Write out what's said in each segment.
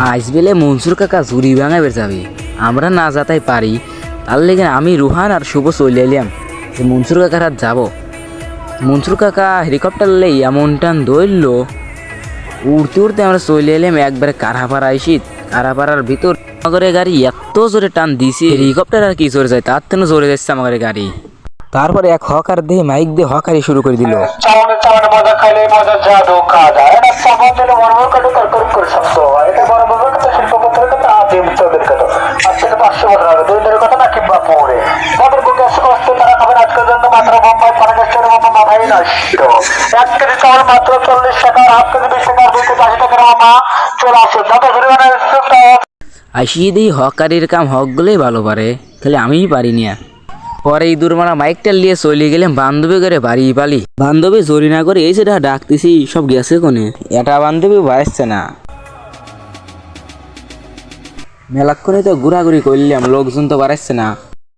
আজ বেলে মনসুর কাকা জুড়ি ভাঙাবে যাবে, আমরা না যাতাই পারি। তার লেগে আমি রুহান আর শুভ চলে এলাম যে মনসুর কাকার হাত যাবো। মনসুর কাকা হেলিকপ্টার লেই এমন টান ধরল, উড়তে উড়তে আমরা চলে এলাম একবারে কারাপাড়া আইসি। কারাপাড়ার ভিতর আমাদের গাড়ি এত জোরে টান দিয়েছি, হেলিকপ্টার আর কি জোরে যায় তার থেকে জোরে যাচ্ছে আমাদের গাড়ি। তারপরে এক হকার দিয়ে মাইক দিয়ে হকারি শুরু করে দিল। আসিয়ে দিই হকারির কাম হক গুলোই ভালো পারে, তাহলে আমিই পারিনি। পরে এই দুর্মানা মাইকটা নিয়ে চলে গেলাম বান্ধবী করে বাড়ি পালি। বান্ধবী জোরি না করে এই সেটা ডাকতেছি, সব গেছে কোনে, এটা বান্ধবী বাড়ছে না। মেলাক্ষণে তো ঘোরাঘুরি করলাম, লোকজন তো বাড়াচ্ছে না।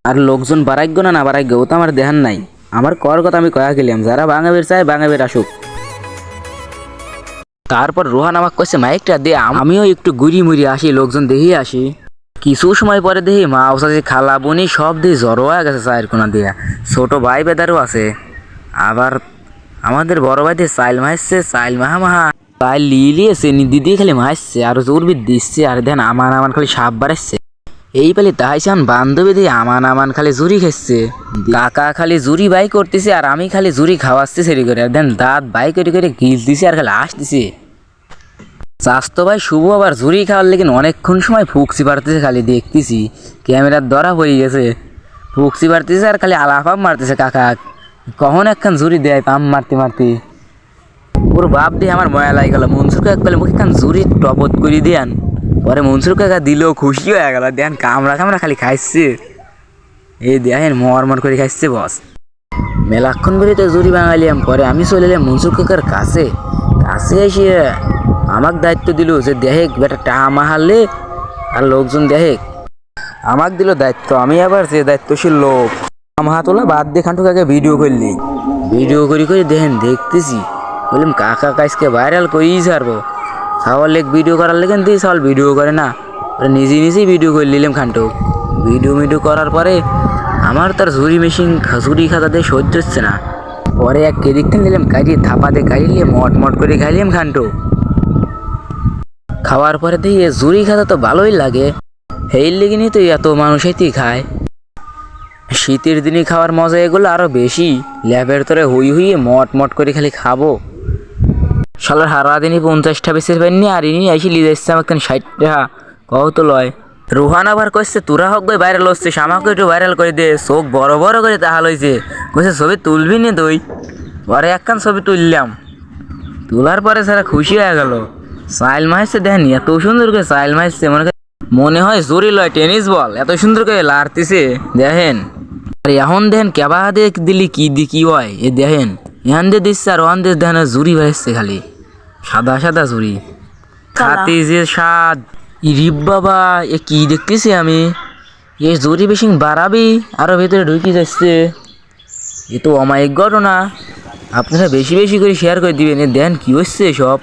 আর লোকজন বাড়াইগ না বাড়াইগ ও তো আমার দেহান নাই। আমার কর কথা আমি কয়া গেলাম, যারা বাঙাবের চায় বাঙাবের আসুক। তারপর রোহান আমাকে কইছে মাইকটা দে, আমিও একটু ঘুরি মুড়ি আসি, লোকজন দেখিয়ে আসি। কিছু সময় পরে দেখি মা ওসাদি খালা বনি সব দিয়ে জড়ো হয়ে গেছে চায়ের কোনা দিয়া। ছোট ভাই বেদারও আছে, আবার আমাদের বড় ভাই দিয়ে চাইল মাহাচ্ছে, চাইল মাহা চাইল লিয়ে চেনি দিদি খালি মাহাচ্ছে আর জোরবি দিচ্ছে। আর দেন আমান খালি সাপ বাড়াচ্ছে। এই পালি তাইছান বান্ধবী দিয়ে আমান খালি জুরি খাচ্ছে। কাকা খালি জুরি বাই করতেছে আর আমি খালি জুরি খাওয়াচ্ছি সেরি করে। আর দেন দাঁত বাই করে গিল দিছে আর খালি আসতেছে। স্বাস্থ্য ভাই শুভ আবার জুরি খাওয়ার লেগে অনেকক্ষণ সময় ফুকসি পারতেছে, খালি দেখতেছি ক্যামেরার ধরা পড়ে গেছে। ফুকসি পারতেছে আর খালি আলাপাম মারতেছে। কাকা কখন একখান জুরি দেয় পাম্প মারতে। ওর বাপ দিয়ে আমার ময়া লাগে গেল। মনসুর কাকা বলে মুখে একখান জুরি টপত করে দেন। পরে মনসুর কাকা দিল, খুশি হয়ে গেল। দেন কামড়া খালি খাইছে, এই দেখেন মর করে খাইছে বস। মেলাক্ষণ করে তো জুরি বাঙালিয়াম। পরে আমি চলে এলাম মনসুর কাকার কাছে এসে আমাকে দায়িত্ব দিল যে দেখে বেটা টামা হারলে আর লোকজন দেখে। আমাকে দিল দায়িত্ব, আমি আবার যে দায়িত্বশীল লোক আমা তোলা বাদ দিয়ে খানটুক আগে ভিডিও করলি। ভিডিও করে দেখতেছি, বললাম কাকা কাজকে ভাইরাল করেই ছাড়বো। সাওয়াল লেগ ভিডিও করার লেগেন দিই, সাওয়াল ভিডিও করে না, নিজেই ভিডিও করে নিলাম খানটুক। ভিডিও করার পরে আমার তার ঝুরি খাতা দিয়ে সহ্য হচ্ছে না। পরে এক কেদিকটা নিলাম কাটিয়ে থাপাতে কাটিয়ে মট করে খাইলাম খানটুক। খাওয়ার পরে দেখি জুরি খাতা তো ভালোই লাগে, এই লেগেনি তো এত মানুষই খায়। শীতের দিনে খাওয়ার মজা এগুলো আরো বেশি। ল্যাবের তরে হুইয়ে মট করে খালি খাবো। সালার হারা দিনই 50টা বেশি পাইনি, আর ইনি আইসি লিয়ে যাচ্ছে আমাকে 60টা কও তো লয়। রোহান আবার কইছে তোরা হোক ভাই ভাইরাল হচ্ছিস, আমাকে একটু ভাইরাল করে দে। চোখ বড় করে তাহাল হয়েছে, কইছে ছবি তুলবি নি তুই? পরে একখান ছবি তুললাম, তোলার পরে সারা খুশি হয়ে গেল। চাইল মারছে দেখেন, এত সুন্দর করে চাইল মারছে, মনে হয় জোরে লয় টেনিস বল, এত সুন্দর করে লাড়তেছে দেখেন। আর এখন দেখেন কেবা দিয়ে দিলি কি হয় এ দেখেন, এখান দিয়ে দিচ্ছে আর ওখান দিয়ে দেখেন জুড়ি ভাসছে, খালি সাদা জুড়ি খাতে যে স্বাদ। ইরিব বাবা, এ কি দেখতেছি আমি, এ জুড়ি বেশি বাড়াবি আরো ভেতরে ঢুকে যাচ্ছে। এ তো অমায়িক ঘটনা, আপনারা বেশি করে শেয়ার করে দিবেন। এ দেন কি হচ্ছে সব,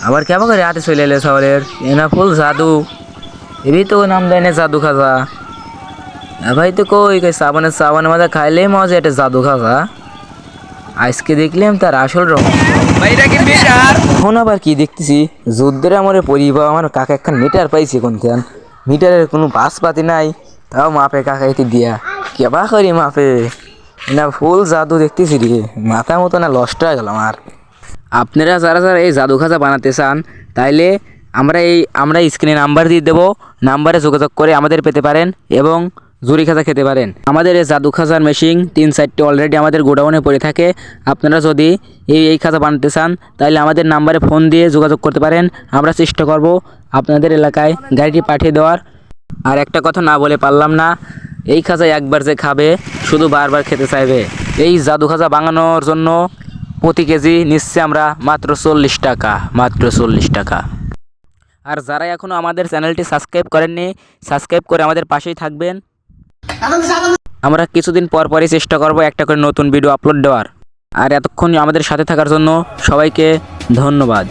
আবার কেমন করে হাতে চলে এলে সবারের এনা ফুল জাদু। এবি তো নাম দেয় না জাদু খাজা। ভাই তো কই সাবানের মাথা খাইলেই মজা, এটা জাদু খাজা। আজকে দেখলাম তার আসল রকম। এখন আবার কি দেখতেছি, যুদ্ধের আমার পরিবার আমার কাকা একখান মিটার পাইছে। কোনখান মিটারের কোনো পাতি নাই, তাও মাপে কাকা এটি দিয়া কেবা করি মাপে না ফুল জাদু দেখতেছি রে, মাথা মতো না লস্ট হয়ে গেল আমার। আপনারা যারা এই জাদু খাজা বানাতে চান তাইলে আমরা স্ক্রিনে নাম্বার দিয়ে দেবো, নাম্বারে যোগাযোগ করে আমাদের পেতে পারেন এবং জুরি খাজা খেতে পারেন। আমাদের এই জাদু খাজার মেশিন 3-4টি অলরেডি আমাদের গোডাউনে পড়ে থাকে। আপনারা যদি এই খাজা বানাতে চান তাহলে আমাদের নাম্বারে ফোন দিয়ে যোগাযোগ করতে পারেন। আমরা চেষ্টা করব আপনাদের এলাকায় গাড়িটি পাঠিয়ে দেওয়ার। আর একটা কথা না বলে পারলাম না, এই খাজা একবার যে খাবে শুধু বারবার খেতে চাইবে। এই জাদু খাজা বানানোর জন্য প্রতি কেজি নিচ্ছে আমরা মাত্র 40 টাকা, মাত্র 40 টাকা। আর যারা এখনও আমাদের চ্যানেলটি সাবস্ক্রাইব করেননি, সাবস্ক্রাইব করে আমাদের পাশেই থাকবেন। আমরা কিছুদিন পরই চেষ্টা করব একটা করে নতুন ভিডিও আপলোড দেওয়ার। আর এতক্ষণ আমাদের সাথে থাকার জন্য সবাইকে ধন্যবাদ।